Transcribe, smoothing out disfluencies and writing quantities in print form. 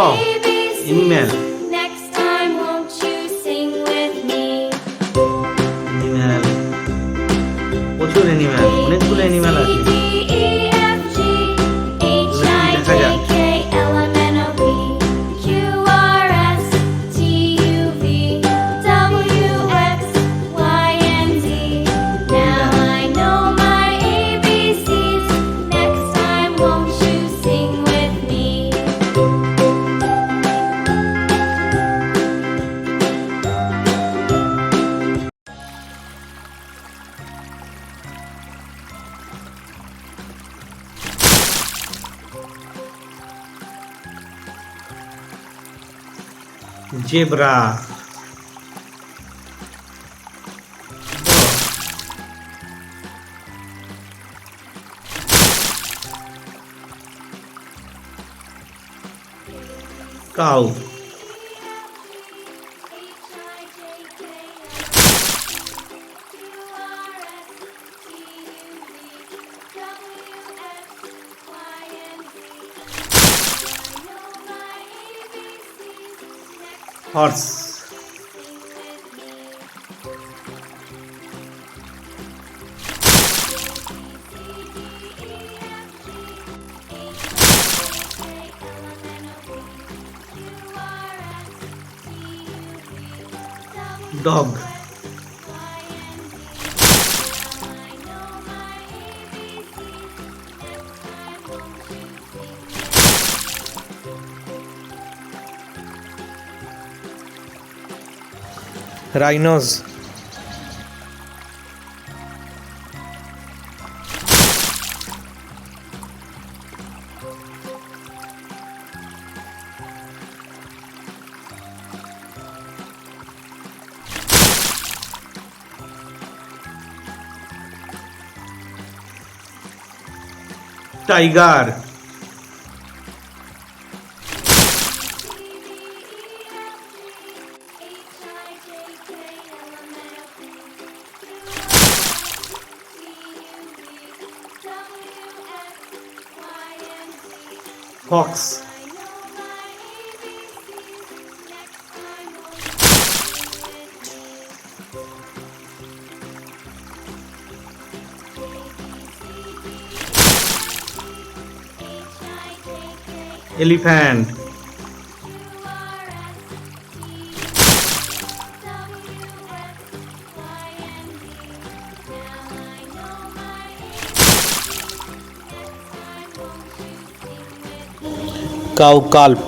Animal. Next time, won't you sing with me? Animal. প্রচুর animal, অনেকগুলো animal আছে। D, E, F, G, H, I, J, K, L, M, N, O, P, Q, R, S, T, U, V, W, X, Y, and Z. Now I know my ABCs. Next time, won't you sing with me? Zebra. Cow. Horse. Dog. Rhinos. Tiger. Fox. Elephant. Cow কাল্প।